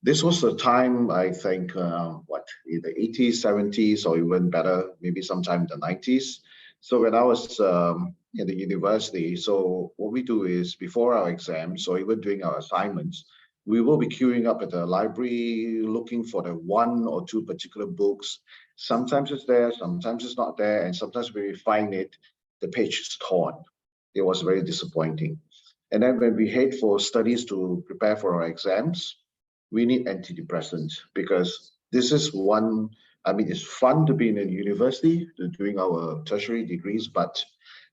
This was the time, I think, in the 80s, 70s, or even better, maybe sometime in the 90s. So when I was in the university, so what we do is before our exams or even during our assignments, we will be queuing up at the library looking for the one or two particular books. Sometimes it's there, sometimes it's not there, and sometimes when we find it, the page is torn. It was very disappointing. And then when we head for studies to prepare for our exams, we need antidepressants because this is one, I mean, it's fun to be in a university, doing our tertiary degrees, but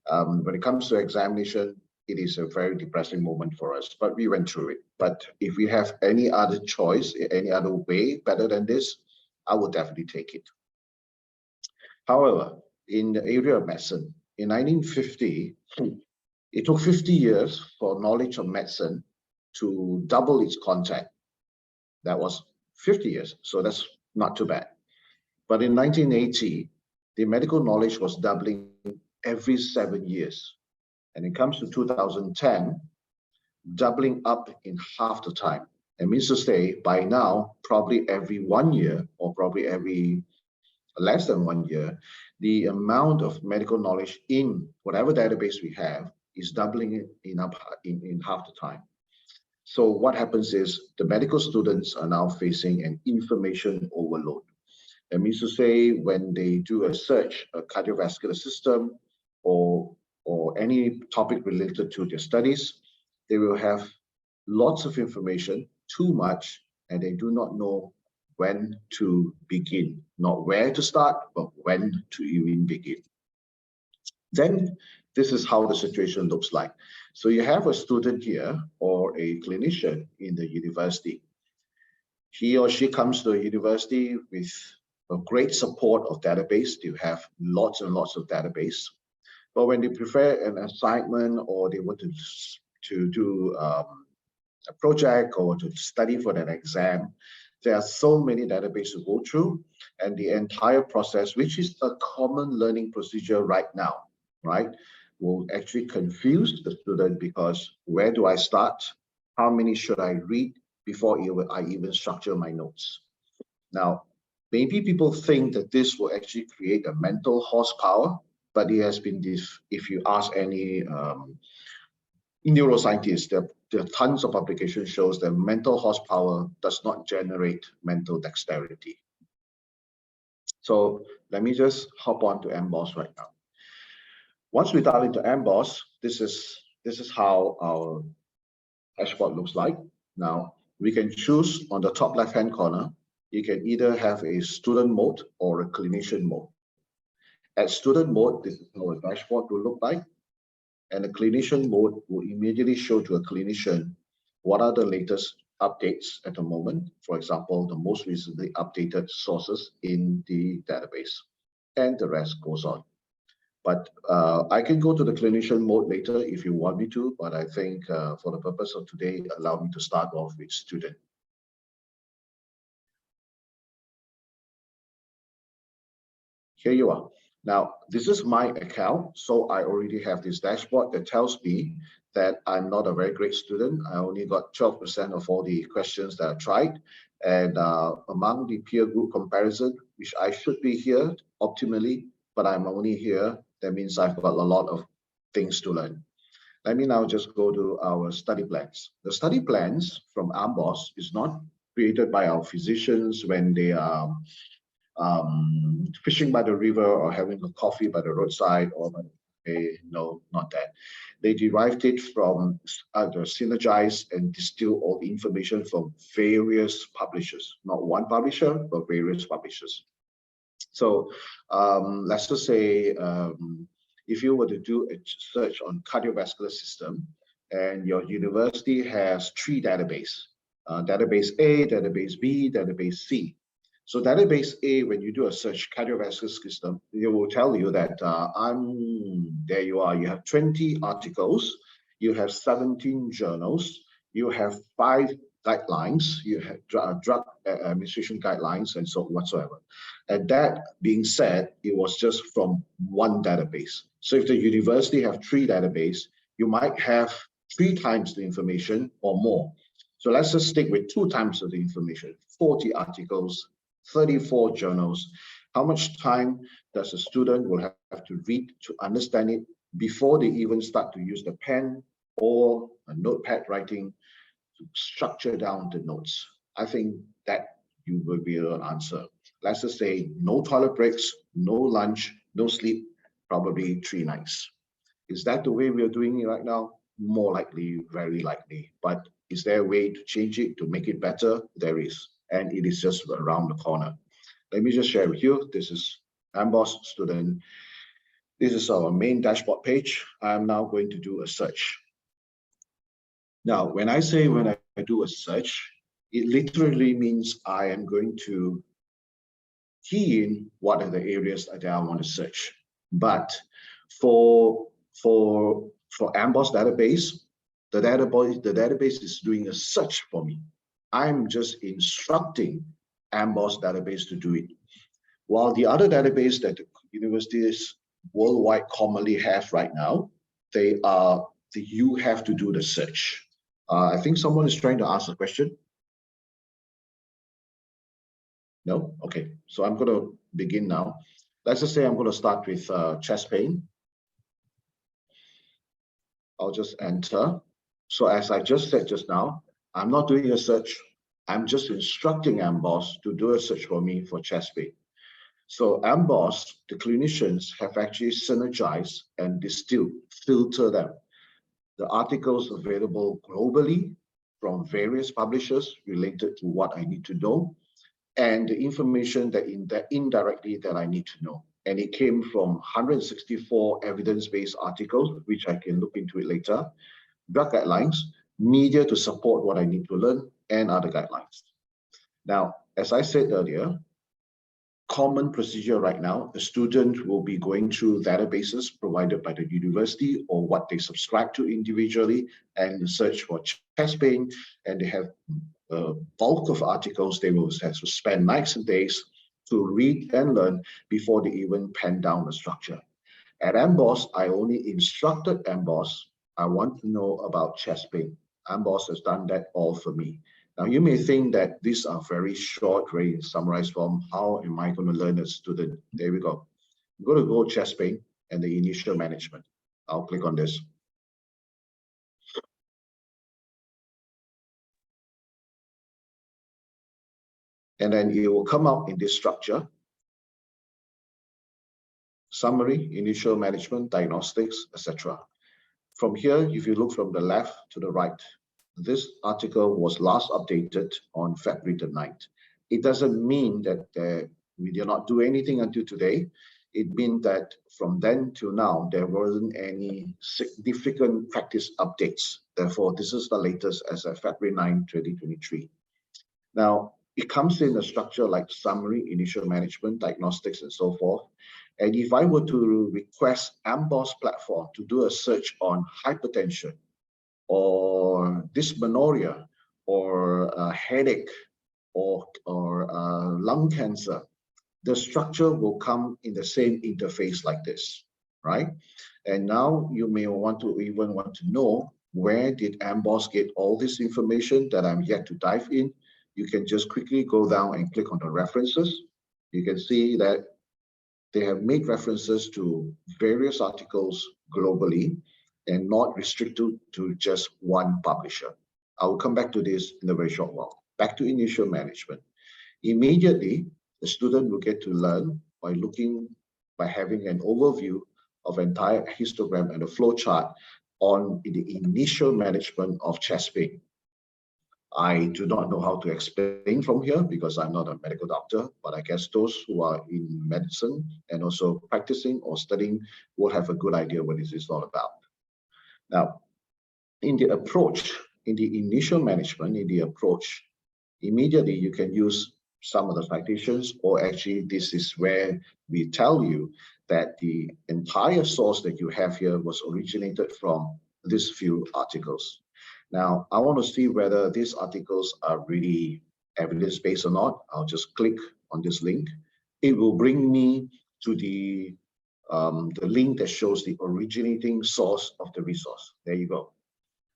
when it comes to examination, it is a very depressing moment for us, but we went through it. But if we have any other choice, any other way better than this, I would definitely take it. However, in the area of medicine, in 1950, it took 50 years for knowledge of medicine to double its content. That was 50 years, so that's not too bad. But in 1980, the medical knowledge was doubling every 7 years. And it comes to 2010, doubling up in half the time. It means to say, by now, probably every 1 year, or probably every less than 1 year, the amount of medical knowledge in whatever database we have is doubling in half the time. So what happens is the medical students are now facing an information overload. That means to say, when they do a search, a cardiovascular system, or any topic related to their studies, they will have lots of information, too much, and they do not know when to begin. Not where to start, but when to even begin. Then this is how the situation looks like. So you have a student here or a clinician in the university. He or she comes to the university with a great support of database. You have lots and lots of database. But when they prepare an assignment or they want to do a project or to study for an exam, there are so many databases to go through, and the entire process, which is a common learning procedure right now, right, will actually confuse the student because where do I start? How many should I read before I even structure my notes? Now, maybe people think that this will actually create a mental horsepower, but it has been this, if you ask any neuroscientists, there are tons of publication shows that mental horsepower does not generate mental dexterity. So let me just hop on to AMBOSS right now. Once we dive into AMBOSS, this is how our dashboard looks like. Now, we can choose on the top left-hand corner, you can either have a student mode or a clinician mode. At student mode, this is how a dashboard will look like. And the clinician mode will immediately show to a clinician what are the latest updates at the moment. For example, the most recently updated sources in the database, and the rest goes on. But I can go to the clinician mode later if you want me to, but I think for the purpose of today, allow me to start off with student. Here you are. Now, this is my account, so I already have this dashboard that tells me that I'm not a very great student. I only got 12% of all the questions that I tried. And among the peer group comparison, which I should be here optimally, but I'm only here, that means I've got a lot of things to learn. Let me now just go to our study plans. The study plans from AMBOSS is not created by our physicians when they are fishing by the river or having a coffee by the roadside, or no, not that. They derived it from synergize and distill all the information from various publishers, not one publisher, but various publishers. So let's just say if you were to do a search on cardiovascular system and your university has 3 databases, database A, database B, database C. So database A, when you do a search cardiovascular system, it will tell you that there you are. You have 20 articles, you have 17 journals, you have 5 guidelines, you have drug administration guidelines, and so whatsoever. And that being said, it was just from one database. So if the university have 3 databases, you might have 3 times the information or more. So let's just stick with 2 times of the information, 40 articles, 34 journals. How much time does a student will have to read to understand it before they even start to use the pen or a notepad writing to structure down the notes? I think that you will be able to answer. Let's just say no toilet breaks, no lunch, no sleep, probably 3 nights. Is that the way we are doing it right now? More likely, very likely. But is there a way to change it, to make it better? There is, and it is just around the corner. Let me just share with you. This is AMBOSS student. This is our main dashboard page. I'm now going to do a search. Now, when I do a search, it literally means I am going to key in what are the areas that I want to search. But for AMBOSS database, the database is doing a search for me. I'm just instructing AMBOSS database to do it. While the other database that the universities worldwide commonly have right now, you have to do the search. I think someone is trying to ask a question. No? Okay, so I'm going to begin now. Let's just say I'm going to start with chest pain. I'll just enter. So as I just said just now, I'm not doing a search. I'm just instructing AMBOSS to do a search for me for chest pain. So AMBOSS, the clinicians have actually synergized and distilled, filter them. The articles available globally from various publishers related to what I need to know, and the information that indirectly that I need to know. And it came from 164 evidence-based articles, which I can look into it later, drug guidelines, media to support what I need to learn, and other guidelines. Now, as I said earlier, common procedure right now, a student will be going through databases provided by the university or what they subscribe to individually and search for chest pain, and they have a bulk of articles they will have to spend nights and days to read and learn before they even pen down the structure. At AMBOSS, I only instructed AMBOSS, I want to know about chest pain. AMBOSS has done that all for me. Now, you may think that these are very short, very summarized form. How am I going to learn as a student? There we go. I'm going to go chest pain and the initial management. I'll click on this. And then it will come out in this structure. Summary, initial management, diagnostics, etc. From here, if you look from the left to the right, this article was last updated on February the 9th. It doesn't mean that we did not do anything until today. It means that from then till now, there wasn't any significant practice updates. Therefore, this is the latest as of February 9, 2023. Now, it comes in a structure like summary, initial management, diagnostics, and so forth. And if I were to request AMBOSS platform to do a search on hypertension or dysmenorrhea or a headache or lung cancer, the structure will come in the same interface like this, right? And now you may want to know, where did AMBOSS get all this information that I'm yet to dive in? You can just quickly go down and click on the references. You can see that they have made references to various articles globally and not restricted to just one publisher. I will come back to this in a very short while. Back to initial management. Immediately, the student will get to learn by having an overview of entire histogram and a flow chart on the initial management of chest pain. I do not know how to explain from here because I'm not a medical doctor, but I guess those who are in medicine and also practicing or studying will have a good idea what this is all about. Now, in the approach, in the initial management, immediately you can use some of the citations, or actually this is where we tell you that the entire source that you have here was originated from these few articles. Now, I want to see whether these articles are really evidence-based or not. I'll just click on this link. It will bring me to the link that shows the originating source of the resource. There you go.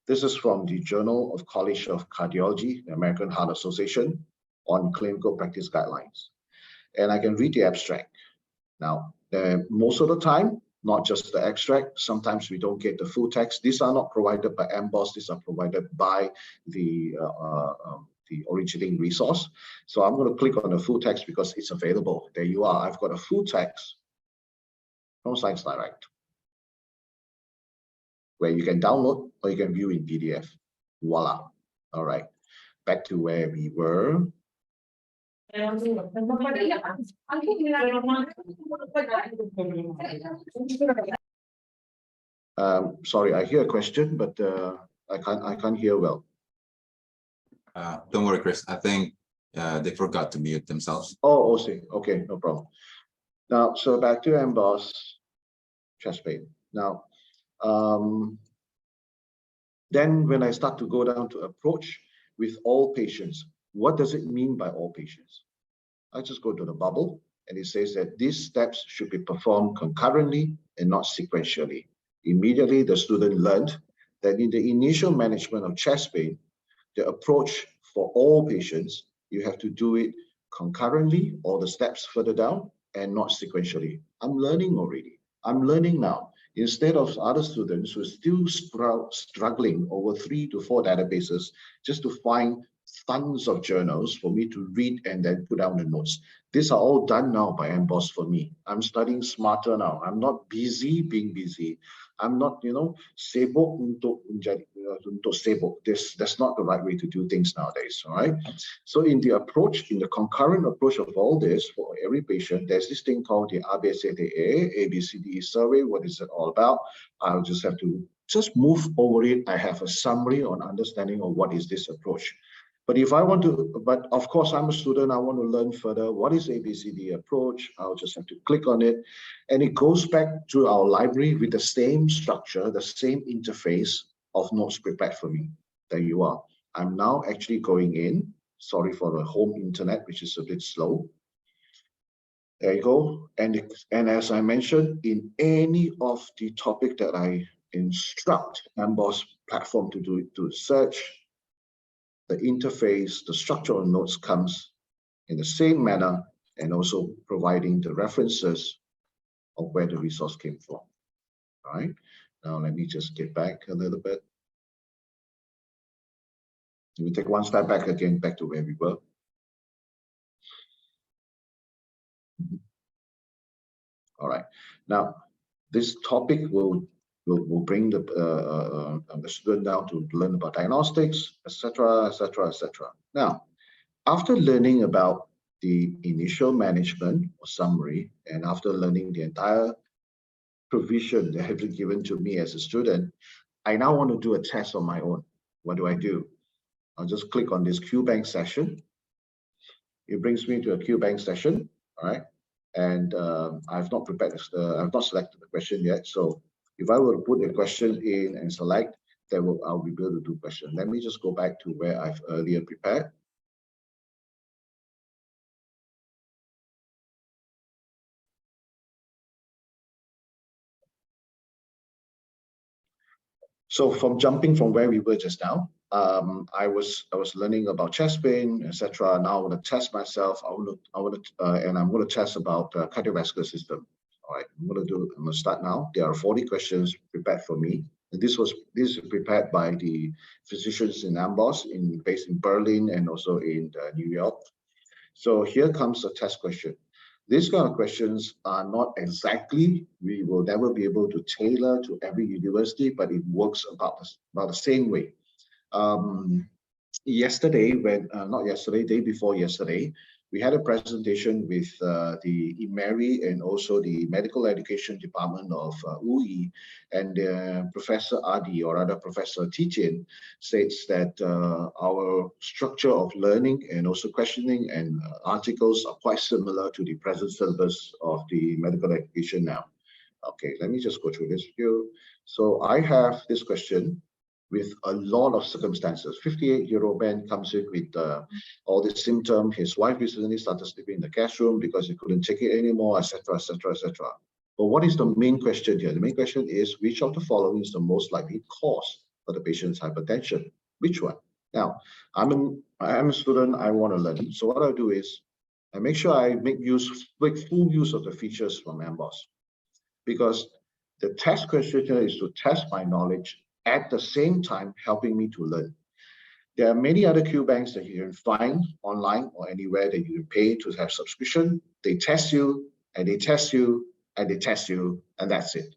This is from the Journal of College of Cardiology, the American Heart Association, on clinical practice guidelines. And I can read the abstract. Now, most of the time, not just the abstract, sometimes we don't get the full text. These are not provided by AMBOSS, these are provided by the originating resource. So I'm going to click on the full text because it's available. There you are. I've got a full text from Science Direct, where you can download or you can view in PDF. Voila. All right. Back to where we were. Sorry, I hear a question, but I can't hear well. Don't worry, Chris. I think they forgot to mute themselves. Oh, see. Okay, no problem. Now, so back to AMBOSS chest pain. Now, then when I start to go down to approach with all patients, what does it mean by all patients? I just go to the bubble and it says that these steps should be performed concurrently and not sequentially. Immediately, the student learned that in the initial management of chest pain, the approach for all patients, you have to do it concurrently, all the steps further down, and not sequentially. I'm learning already. I'm learning now. Instead of other students who are still struggling over 3 to 4 databases just to find tons of journals for me to read and then put down the notes. These are all done now by AMBOSS for me. I'm studying smarter now. I'm not busy being busy. I'm not, sibuk untuk sibuk. That's not the right way to do things nowadays, all right? So in the approach, in the concurrent approach of all this, for every patient, there's this thing called the ABCDE survey. What is it all about? I'll just have to move over it. I have a summary on understanding of what is this approach. But if I want to, but of course, I'm a student, I want to learn further. What is ABCD approach? I'll just have to click on it. And it goes back to our library with the same structure, the same interface of notes prepared for me. There you are. I'm now actually going in. Sorry for the home internet, which is a bit slow. There you go. And as I mentioned, in any of the topic that I instruct AMBOSS platform to do, to search, the interface, the structural notes comes in the same manner, and also providing the references of where the resource came from. All right. Now let me just get back a little bit. Let me take one step back again, back to where we were. All right. Now this topic will bring the student down to learn about diagnostics, etc., etc., etc. Now, after learning about the initial management or summary, and after learning the entire provision that has been given to me as a student, I now want to do a test on my own. What do? I'll just click on this QBank session. It brings me to a QBank session, all right? And I've not prepared this, I've not selected the question yet. So if I were to put a question in and select, then I'll be able to do question. Let me just go back to where I've earlier prepared. So from jumping from where we were just now, I was learning about chest pain, etc. Now I want to test myself. And I'm going to test about cardiovascular system. All right, I'm going to start now. There are 40 questions prepared for me. And this is prepared by the physicians in AMBOSS, based in Berlin and also in New York. So here comes a test question. These kind of questions are not exactly, we will never be able to tailor to every university, but it works about the same way. Yesterday, day before yesterday, we had a presentation with the IMERI and also the Medical Education Department of UI, and Professor Adi, or rather Professor Tijin, states that our structure of learning and also questioning and articles are quite similar to the present syllabus of the medical education now. Okay, let me just go through this view. So I have this question with a lot of circumstances. 58-year-old man comes in with all the symptoms. His wife recently started sleeping in the guest room because he couldn't take it anymore, etc., etc., etc. But what is the main question here? The main question is, which of the following is the most likely cause for the patient's hypertension. Which one? Now, I'm a student, I want to learn. So what I do is I make sure I make full use of the features from AMBOSS, because the test questionnaire is to test my knowledge at the same time helping me to learn. There are many other Q banks that you can find online or anywhere that you can pay to have subscription. They test you and they test you and they test you, and that's it.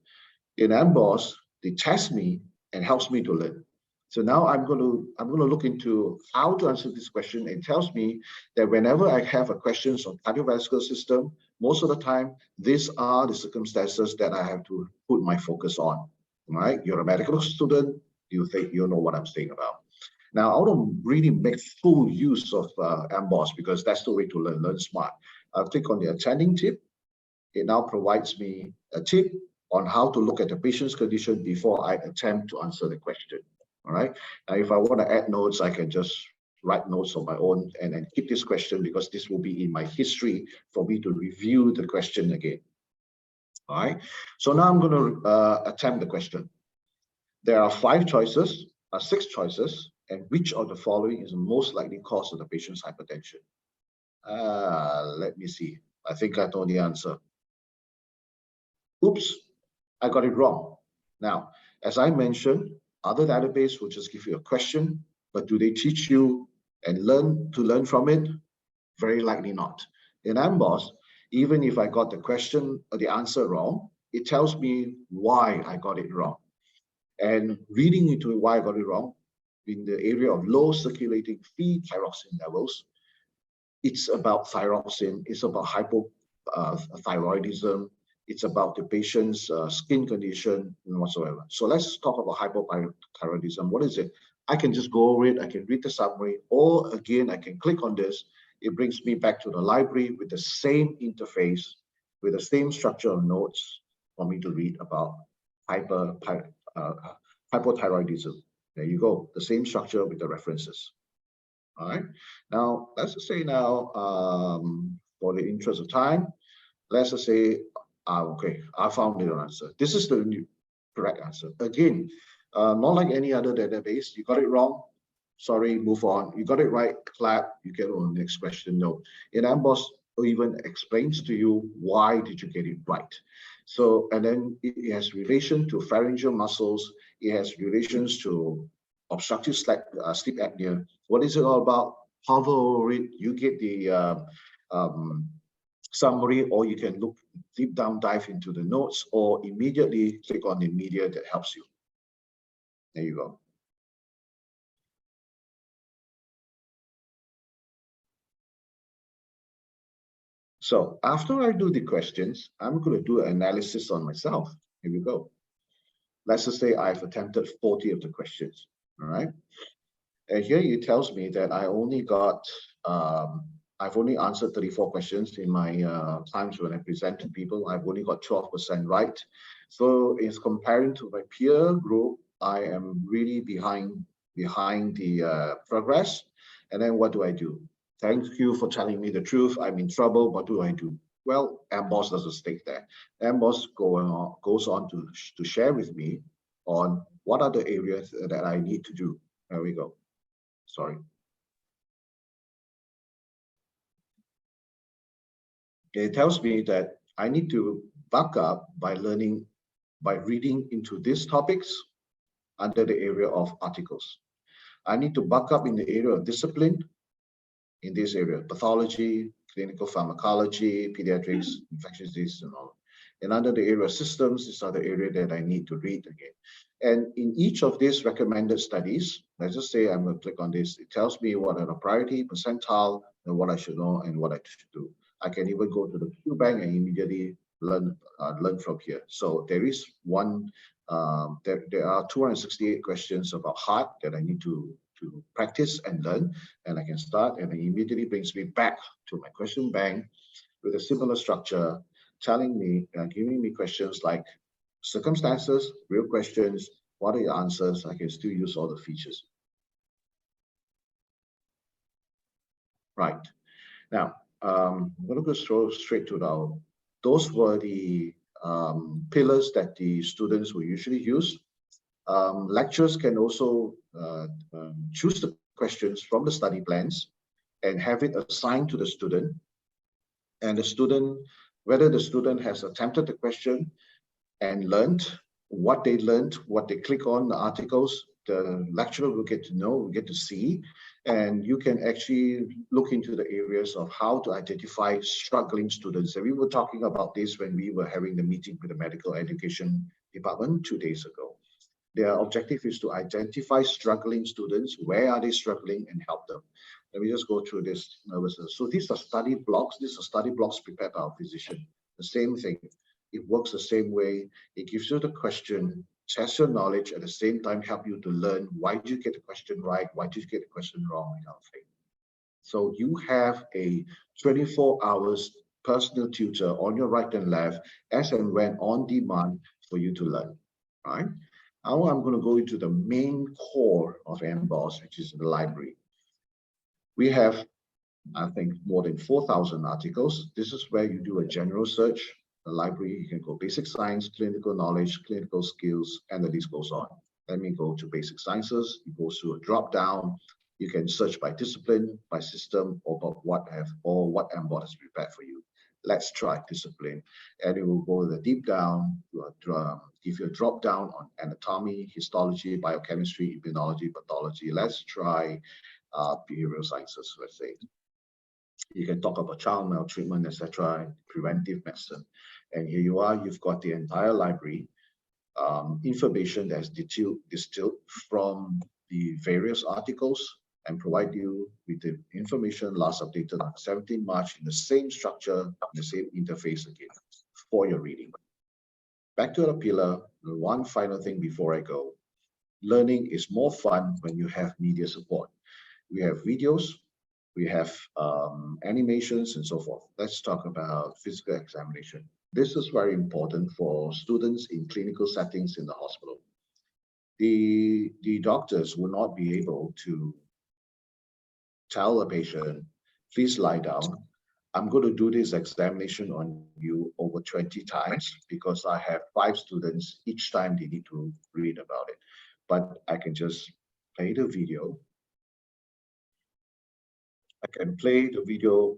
In AMBOSS, they test me and helps me to learn. So now I'm going to look into how to answer this question. It tells me that whenever I have a question on cardiovascular system, most of the time, these are the circumstances that I have to put my focus on. All right? You're a medical student, you think you know what I'm saying about. Now, I don't really make full use of AMBOSS because that's the way to learn smart. I'll click on the attending tip. It now provides me a tip on how to look at the patient's condition before I attempt to answer the question. All right. Now, if I want to add notes, I can just write notes on my own and keep this question, because this will be in my history for me to review the question again. All right. So now I'm going to attempt the question. There are 6 choices, and which of the following is the most likely cause of the patient's hypertension? Let me see. I think I know the answer. Oops, I got it wrong. Now, as I mentioned, other database will just give you a question, but do they teach you and learn from it? Very likely not. In AMBOSS, even if I got the question or the answer wrong, it tells me why I got it wrong. And reading into why I got it wrong, in the area of low circulating free thyroxine levels, it's about thyroxine, it's about hypothyroidism, it's about the patient's skin condition and whatsoever. So let's talk about hypothyroidism. What is it? I can just go over it, I can read the summary, or again, I can click on this. It brings me back to the library with the same interface, with the same structure of notes for me to read about hypothyroidism. There you go, the same structure with the references. All right. Now, let's just say now, for the interest of time, let's just say, okay, I found the answer. This is the correct answer. Again, not like any other database. You got it wrong, sorry, move on. You got it right, clap, you get on the next question. No, in AMBOSS, even explains to you why did you get it right. So, and then it has relation to pharyngeal muscles. It has relations to obstructive sleep apnea. What is it all about? Hover over it, you get the summary, or you can look deep down, dive into the notes, or immediately click on the media that helps you. There you go. So after I do the questions, I'm going to do an analysis on myself. Here we go. Let's just say I've attempted 40 of the questions. All right. And here it tells me that I only got, I've only answered 34 questions in my times when I present to people. I've only got 12% right. So it's comparing to my peer group, I am really behind the progress. And then what do I do? Thank you for telling me the truth. I'm in trouble. What do I do? Well, AMBOSS doesn't stay there. AMBOSS goes on to share with me on what are the areas that I need to do. There we go. Sorry. It tells me that I need to back up by reading into these topics under the area of articles. I need to back up in the area of discipline, in this area, pathology, clinical pharmacology, pediatrics, infectious disease, and all. And under the area of systems, these are the area that I need to read again. And in each of these recommended studies, let's just say I'm going to click on this, it tells me what are the priority, percentile, and what I should know and what I should do. I can even go to the Q bank and immediately learn from here. So there is one, there are 268 questions about heart that I need to practice and learn, and I can start, and it immediately brings me back to my question bank with a similar structure, telling me, giving me questions like circumstances, real questions, what are your answers? I can still use all the features. Right. Now, I'm going to go straight to now. Those were the pillars that the students will usually use. Lecturers can also choose the questions from the study plans and have it assigned to the student. And the student, whether the student has attempted the question and learned, what they click on, the articles, the lecturer will get to know, will get to see, and you can actually look into the areas of how to identify struggling students. And we were talking about this when we were having the meeting with the medical education department 2 days ago. Their objective is to identify struggling students, where are they struggling, and help them. Let me just go through this nervousness. So these are study blocks. These are study blocks prepared by our physician. The same thing. It works the same way. It gives you the question, test your knowledge, at the same time help you to learn why did you get the question right, why did you get the question wrong, kind of thing. So you have a 24 hours personal tutor on your right and left, as and when on demand for you to learn. Right? Now I'm going to go into the main core of AMBOSS, which is the library. We have, I think, more than 4,000 articles. This is where you do a general search. The library, you can go basic science, clinical knowledge, clinical skills, and the list goes on. Let me go to basic sciences. It goes to a drop down. You can search by discipline, by system, or what AMBOSS has prepared for you. Let's try discipline, and it will go the deep down, give you a drop down on anatomy, histology, biochemistry, immunology, pathology. Let's try behavioral sciences, let's say. You can talk about child maltreatment, etc., preventive medicine. And here you are, you've got the entire library, information that's distilled from the various articles and provide you with the information last updated on 17 March in the same structure, the same interface again for your reading. Back to the pillar, the one final thing before I go. Learning is more fun when you have media support. We have videos, we have animations and so forth. Let's talk about physical examination. This is very important for students in clinical settings in the hospital. The doctors will not be able to tell a patient, please lie down. I'm going to do this examination on you over 20 times because I have 5 students. Each time they need to read about it. But I can just play the video. I can play the video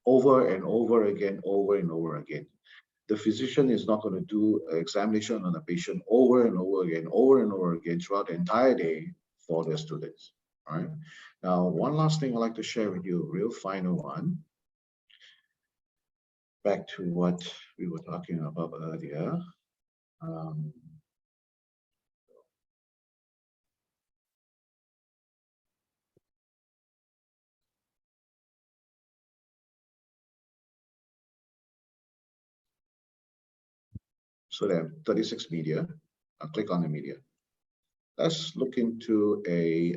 over and over again, over and over again. The physician is not going to do an examination on a patient over and over again throughout the entire day for their students. All right. Now, one last thing I'd like to share with you, a real final one. Back to what we were talking about earlier. So there are 36 media. I'll click on the media. Let's look into a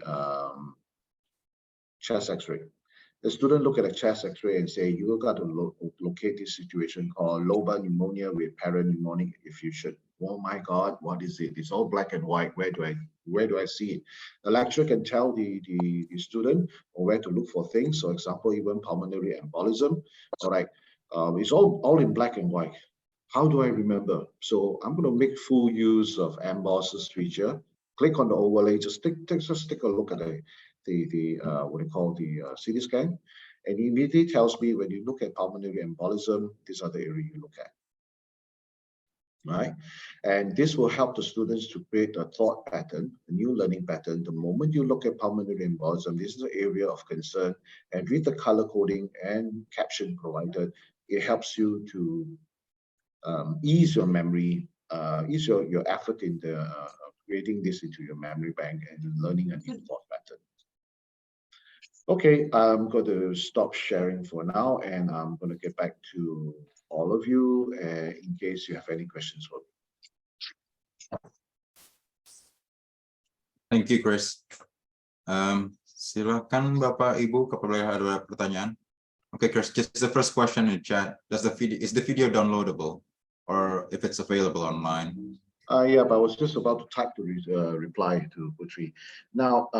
chest X-ray. The student look at a chest X-ray and say, you got to locate this situation called lobar pneumonia with parapneumonic effusion. Oh my God, what is it? It's all black and white. Where do I see it? The lecturer can tell the student where to look for things. For example, even pulmonary embolism. All right, it's all in black and white. How do I remember? So I'm going to make full use of AMBOSS's feature. Click on the overlay. Just take a look at what they call the CT scan, and it immediately tells me when you look at pulmonary embolism, these are the areas you look at. Right, and this will help the students to create a thought pattern, a new learning pattern. The moment you look at pulmonary embolism, this is an area of concern, and read the color coding and caption provided. It helps you to ease your memory, ease your effort in the creating this into your memory bank and learning a new thought pattern. Okay, I'm going to stop sharing for now, and I'm going to get back to all of you in case you have any questions for me. Thank you, Chris. Silakan Bapak Ibu apabila ada pertanyaan. Okay, Chris, just the first question in chat. Is the video downloadable, or if it's available online? Yeah, but I was just about to type the reply to Putri. Now,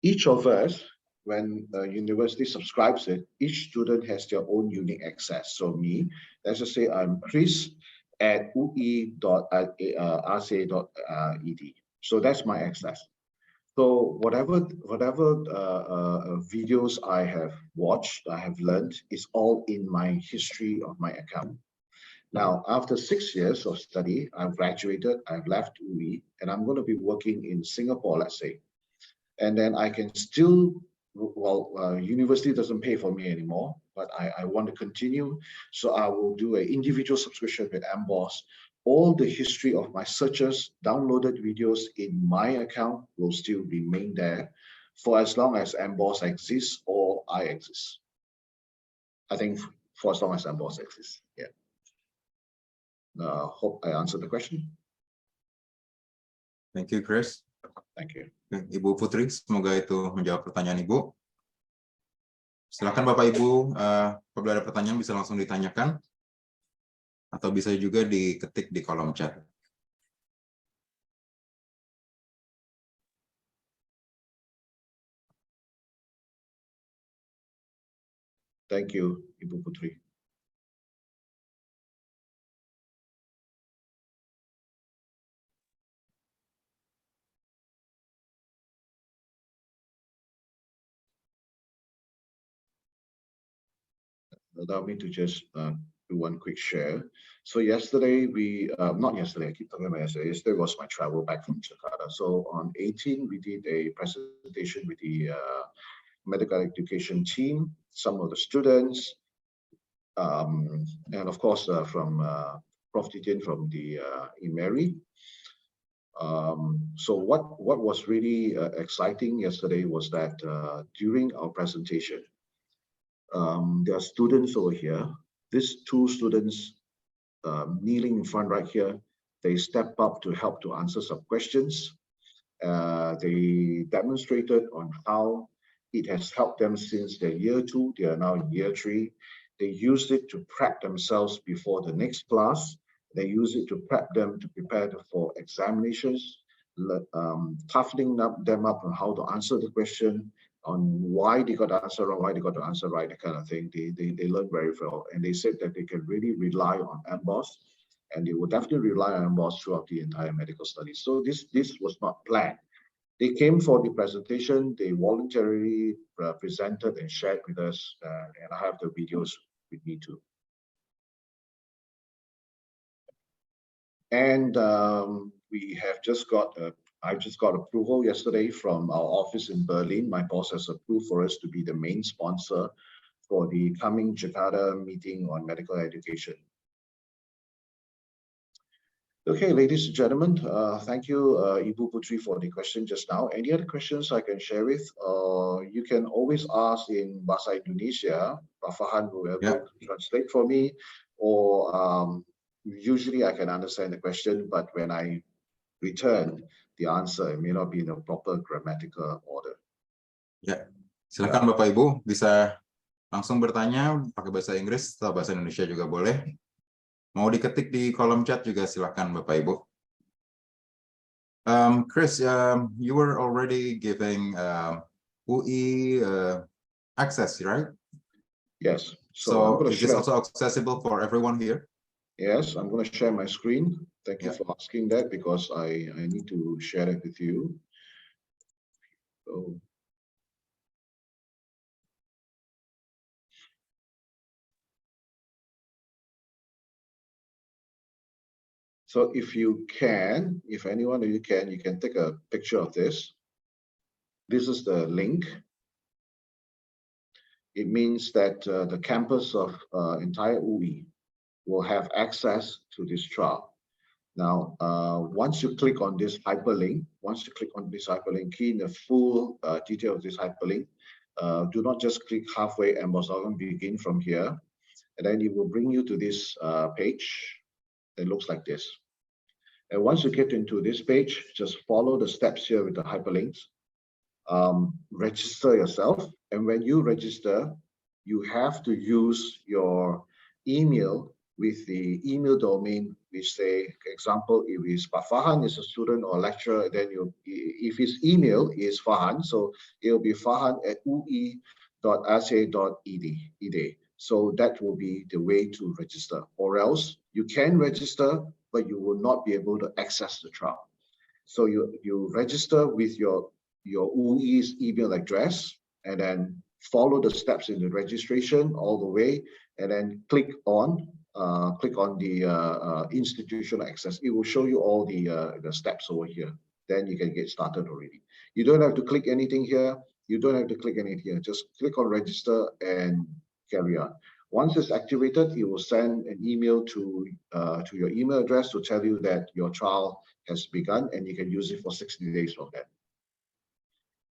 each of us, when the university subscribes it, each student has their own unique access. So me, let's just say I'm Chris at ui.rca.ed. So that's my access. So whatever videos I have watched, I have learned, is all in my history of my account. Now, after 6 years of study, I've graduated, I've left UI, and I'm going to be working in Singapore, let's say. And then I can still, well, university doesn't pay for me anymore, but I want to continue. So I will do an individual subscription with AMBOSS. All the history of my searches, downloaded videos in my account will still remain there for as long as AMBOSS exists or I exist. I think for as long as AMBOSS exists, yeah. Hope I answered the question. Thank you, Chris. Thank you. Ibu Putri, semoga itu menjawab pertanyaan Ibu. Silakan Bapak Ibu, apabila ada pertanyaan bisa langsung ditanyakan atau bisa juga diketik di kolom chat. Thank you, Ibu Putri. Allow me to just do one quick share. So yesterday not yesterday, I keep talking about yesterday. Yesterday was my travel back from Jakarta. So on 18, we did a presentation with the medical education team, some of the students, and of course from Prof. Titin from the Emery. So what was really exciting yesterday was that during our presentation, there are students over here. These two students kneeling in front right here, they step up to help to answer some questions. They demonstrated on how it has helped them since their year 2. They are now in year 3. They used it to prep themselves before the next class. They use it to prep them to prepare for examinations, toughening them up on how to answer the question, on why they got the answer wrong, why they got the answer right, that kind of thing. They learned very well, and they said that they can really rely on AMBOSS, and they will definitely rely on AMBOSS throughout the entire medical study. So this was not planned. They came for the presentation. They voluntarily presented and shared with us, and I have the videos with me too. And we have just got I just got approval yesterday from our office in Berlin. My boss has approved for us to be the main sponsor for the coming Jakarta meeting on medical education. Okay, ladies and gentlemen, thank you, Ibu Putri, for the question just now. Any other questions I can share with? You can always ask in Bahasa Indonesia. Pak Fahan will translate for me, or usually I can understand the question, but when I return the answer, it may not be in a proper grammatical order. Ya, silakan Bapak Ibu bisa langsung bertanya pakai bahasa Inggris atau bahasa Indonesia juga boleh. Mau diketik di kolom chat juga silakan Bapak Ibu. Chris, you were already giving UI access, right? Yes. So is this also accessible for everyone here? Yes, I'm going to share my screen. Thank you for asking that, because I need to share it with you. So if you can, if anyone of you can take a picture of this. This is the link. It means that the campus of entire UI will have access to this trial. Now, once you click on this hyperlink, key in the full detail of this hyperlink. Do not just click halfway. AMBOSS oleh begin from here, and then it will bring you to this page. It looks like this. And once you get into this page, just follow the steps here with the hyperlinks. Register yourself, and when you register, you have to use your email with the email domain, which say, example, if it's Fahan is a student or lecturer, then if his email is Fahan, so it'll be fahan@ui.ac.ed. So that will be the way to register, or else you can register, but you will not be able to access the trial. So you register with your UI's email address, and then follow the steps in the registration all the way, and then click on the institutional access. It will show you all the steps over here. Then you can get started already. You don't have to click anything here. You don't have to click anything here. Just click on register and carry on. Once it's activated, it will send an email to your email address to tell you that your trial has begun, and you can use it for 60 days from that.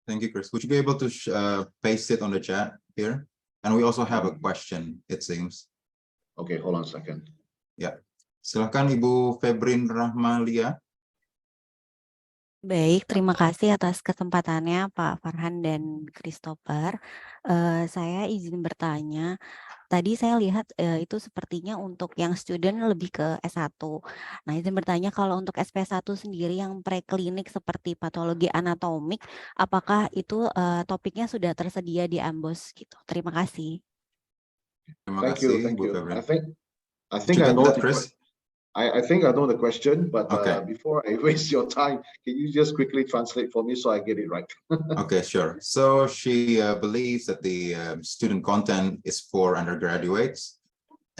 Thank you, Chris. Would you be able to paste it on the chat here? And we also have a question, it seems. Okay, hold on a second. Ya, silakan Ibu Febrin Rahmalia. Baik, terima kasih atas kesempatannya Pak Farhan dan Christopher. Saya izin bertanya, tadi saya lihat itu sepertinya untuk yang student lebih ke S1. Nah, izin bertanya kalau untuk SP1 sendiri yang preklinik seperti patologi anatomik, apakah itu topiknya sudah tersedia di AMBOSS gitu? Terima kasih. Terima Thank you, kasih, thank Ibu you. Febrin. I think Did you I get know that, Chris? I think I know the question, but Okay. before I waste your time, can you just quickly translate for me so I get it right? Okay, sure. So she believes that the student content is for undergraduates,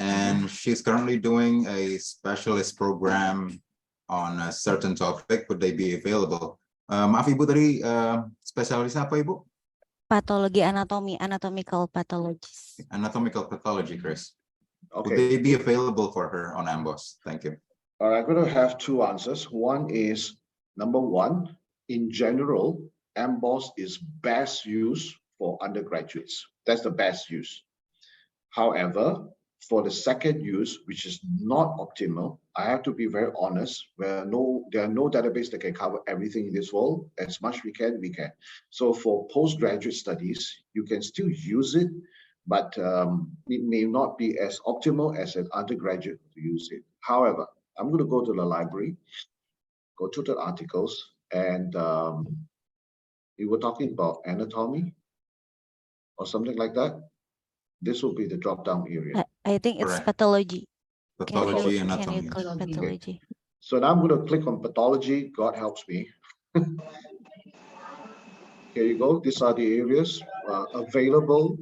and she's currently doing a specialist program on a certain topic. Would they be available? Maaf Ibu, tadi spesialis apa Ibu? Patologi anatomi, anatomical pathologies. Anatomical pathology, Chris. Would Okay. they be available for her on AMBOSS? Thank you. All right, I'm going to have two answers. One is, number one, in general, AMBOSS is best used for undergraduates. That's the best use. However, for the second use, which is not optimal, I have to be very honest, there are no database that can cover everything in this world. As much we can. So for postgraduate studies, you can still use it, but it may not be as optimal as an undergraduate to use it. However, I'm going to go to the library, go to the articles, and we were talking about anatomy or something like that. This will be the drop-down area. I think it's Correct. pathology. Pathology, Can you anatomy. click pathology? So now I'm going to click on pathology. God helps me. Here you go. These are the areas available.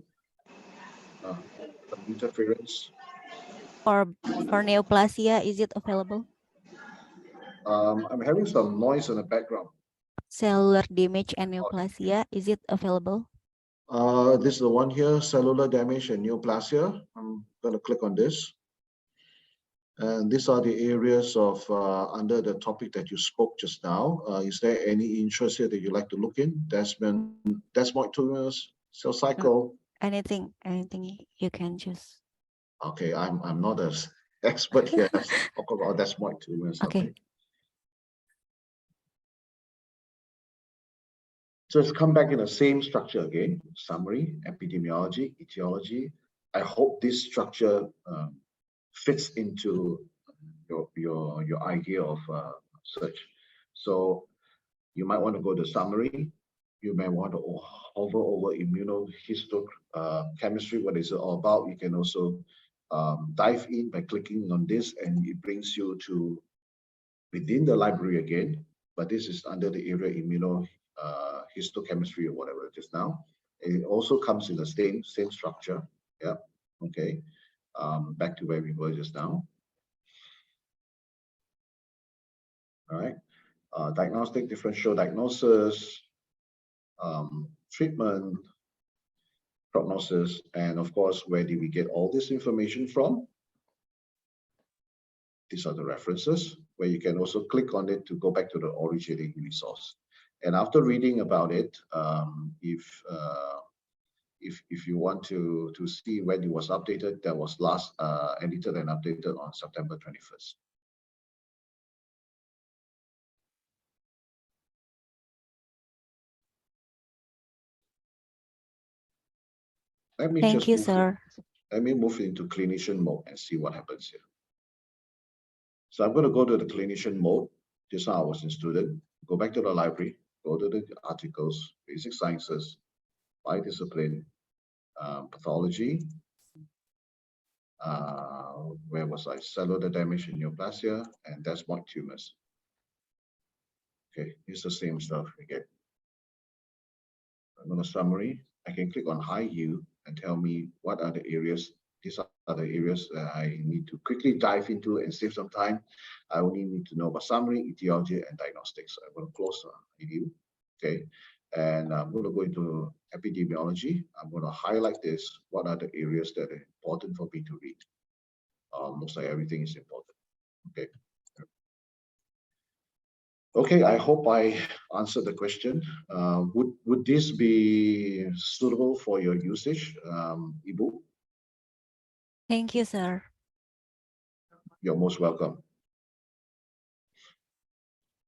Interference. For neoplasia, is it available? I'm having some noise in the background. Cellular damage and neoplasia, is it available? This is the one here, cellular damage and neoplasia. I'm going to click on this. And these are the areas of under the topic that you spoke just now. Is there any interest here that you'd like to look in? Desmoid tumors, cell cycle. Anything you can choose. Okay, I'm not an expert here. Talk about desmoid tumors. Okay. So let's come back in the same structure again. Summary, epidemiology, etiology. I hope this structure fits into your idea of search. So you might want to go to summary. You may want to hover over immunohistochemistry. What is it all about? You can also dive in by clicking on this, and it brings you to within the library again. But this is under the area immunohistochemistry or whatever it is now. It also comes in the same structure. Yeah. Okay. Back to where we were just now. All right. Diagnostic, differential diagnosis, treatment, prognosis, and of course, where did we get all this information from? These are the references where you can also click on it to go back to the originating resource. And after reading about it, if you want to see when it was updated, that was last edited and updated on September 21st. Thank you, sir. Let me move into clinician mode and see what happens here. So I'm going to go to the clinician mode. Just now I was in student. Go back to the library. Go to the articles, basic sciences, by discipline, pathology. Where was I? Cellular damage and neoplasia and desmoid tumors. Okay, it's the same stuff again. I'm going to summary. I can click on high yield and tell me what are the areas. These are the areas that I need to quickly dive into and save some time. I only need to know about summary, etiology, and diagnostics. I'm going to close review. Okay. And I'm going to go into epidemiology. I'm going to highlight this. What are the areas that are important for me to read? Looks like everything is important. Okay. Okay, I hope I answered the question. Would this be suitable for your usage, Ibu? Thank you, sir. You're most welcome.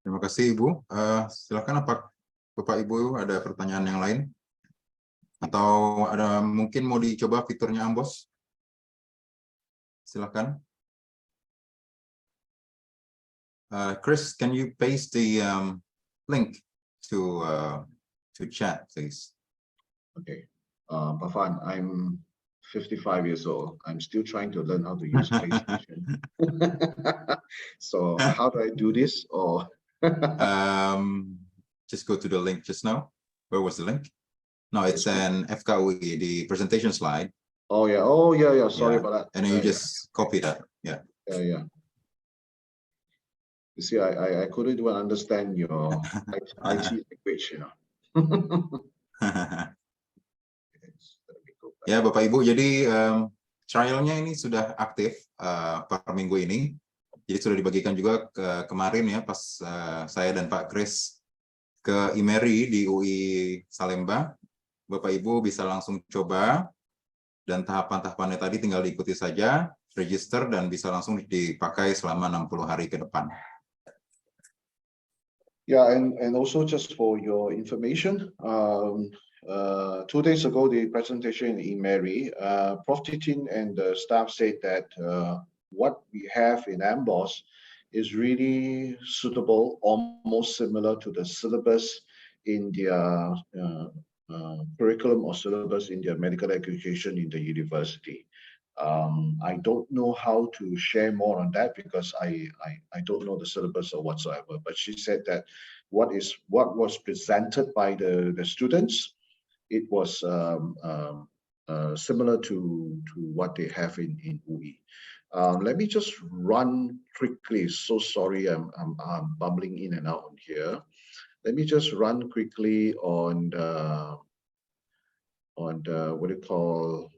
Terima kasih Ibu. Silakan apa Bapak Ibu ada pertanyaan yang lain? Atau ada mungkin mau dicoba fiturnya AMBOSS? Silakan. Chris, can you paste the link to chat, please? Okay. Bafan, I'm 55 years old. I'm still trying to learn how to use PlayStation. So how do I do this? Or Just go to the link just now. Where was the link? No, it's an FKUI, the presentation slide. oh yeah. Sorry Yeah. about that. And then you just copy that. Yeah. Yeah. You see, I couldn't even understand your IT language, you know. Ya, Bapak Ibu, jadi trialnya ini sudah aktif per minggu ini. Jadi sudah dibagikan juga kemarin ya pas saya dan Pak Kris ke IMERI di UI Salemba. Bapak Ibu bisa langsung coba dan tahapan-tahapannya tadi tinggal diikuti saja, register dan bisa langsung dipakai selama 60 hari ke depan. Yeah, and also just for your information, 2 days ago, the presentation in Mary, Prof. Titin and the staff said that what we have in AMBOSS is really suitable, almost similar to the syllabus in their curriculum or syllabus in their medical education in the university. I don't know how to share more on that because I don't know the syllabus or whatsoever. But she said that what was presented by the students, it was similar to what they have in UI. Let me just run quickly. So sorry, I'm bumbling in and out on here. Let me just run quickly on the what do you call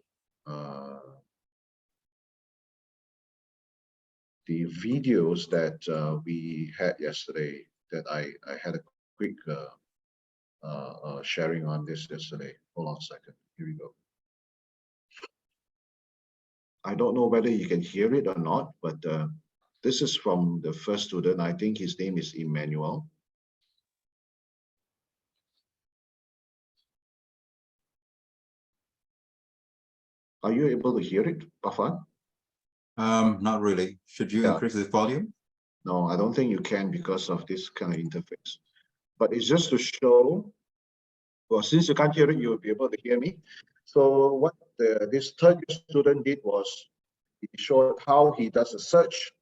the videos that we had yesterday, that I had a quick sharing on this yesterday. Hold on a second. Here we go. I don't know whether you can hear it or not, but this is from the first student. I think his name is Emmanuel. Are you able to hear it, Bafan? Not really. Should you increase the volume? No, I don't think you can because of this kind of interface. But it's just to show, well, since you can't hear it, you'll be able to hear me. So what this third year student did was he showed how he does a search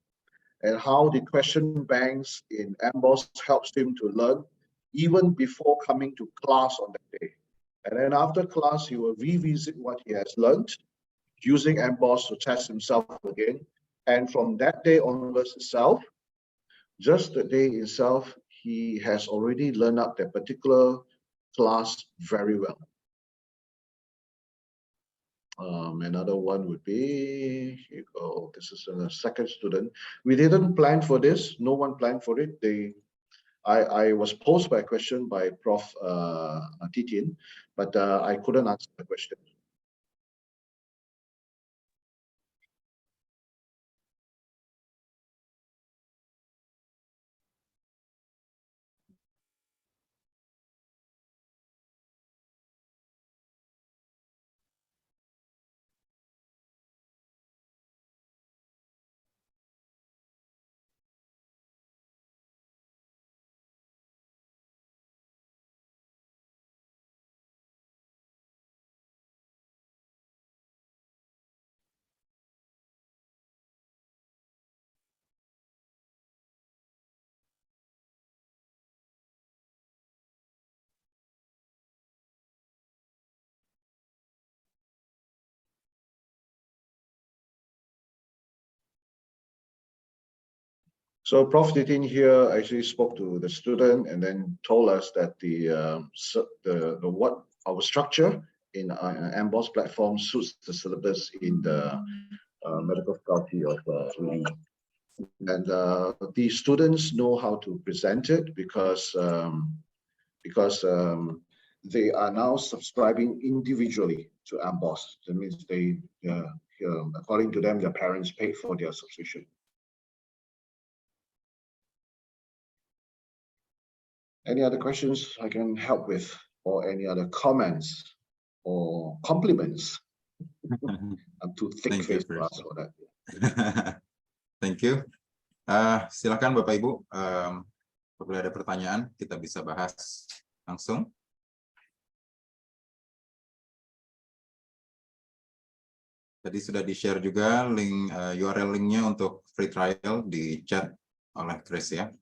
and how the question banks in AMBOSS helps him to learn even before coming to class on that day. And then after class, he will revisit what he has learned using AMBOSS to test himself again. And from that day onwards itself, just the day itself, he has already learned up that particular class very well. Another one would be, here you go, this is a second student. We didn't plan for this. No one planned for it. I was posed by a question by Prof. Titin, but I couldn't answer the question. So Prof. Nitin here actually spoke to the student and then told us that what our structure in AMBOSS platform suits the syllabus in the medical faculty of Juli. And the students know how to present it because they are now subscribing individually to AMBOSS. That means they, according to them, their parents paid for their subscription. Any other questions I can help with, or any other comments or compliments? I'm too thick-faced to ask for that. Thank you. Silakan Bapak Ibu, apabila ada pertanyaan kita bisa bahas langsung. Tadi sudah di-share juga link URL linknya untuk free trial di chat oleh Chris ya.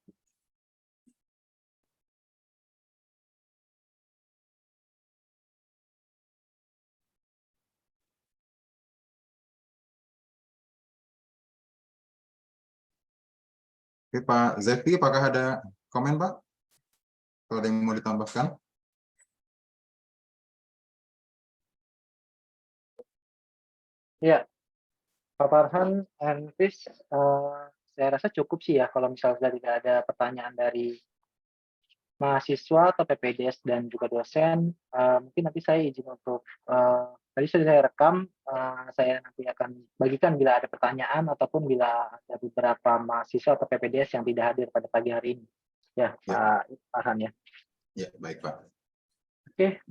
Oke, Pak Zefi, apakah ada komen, Pak? Kalau ada yang mau ditambahkan? Ya, Pak Farhan and Chris, saya rasa cukup sih ya kalau misalnya tidak ada pertanyaan dari mahasiswa atau PPDS dan juga dosen. Mungkin nanti saya izin untuk tadi sudah saya rekam, saya nanti akan bagikan bila ada pertanyaan ataupun bila ada beberapa mahasiswa atau PPDS yang tidak hadir pada pagi hari ini. Ya, Pak Farhan ya. Ya, baik Pak. Oke.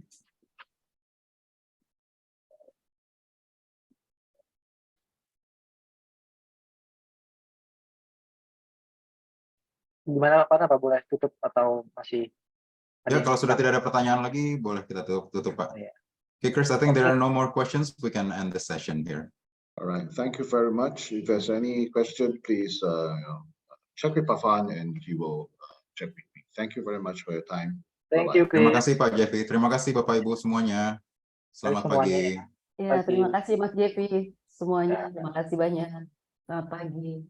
Gimana Pak, apa boleh tutup atau masih? Ya, kalau sudah tidak ada pertanyaan lagi, boleh kita tutup Pak. Ya. Okay, Chris, I think there are no more questions. We can end the session here. All right, thank you very much. If there's any question, please check with Pafan and he will check with me. Thank you very much for your time. Thank you, Chris. Terima kasih Pak Jeffy. Terima kasih Bapak Ibu semuanya. Selamat pagi. Ya, terima kasih Mas Jeffy semuanya. Terima kasih banyak. Selamat pagi.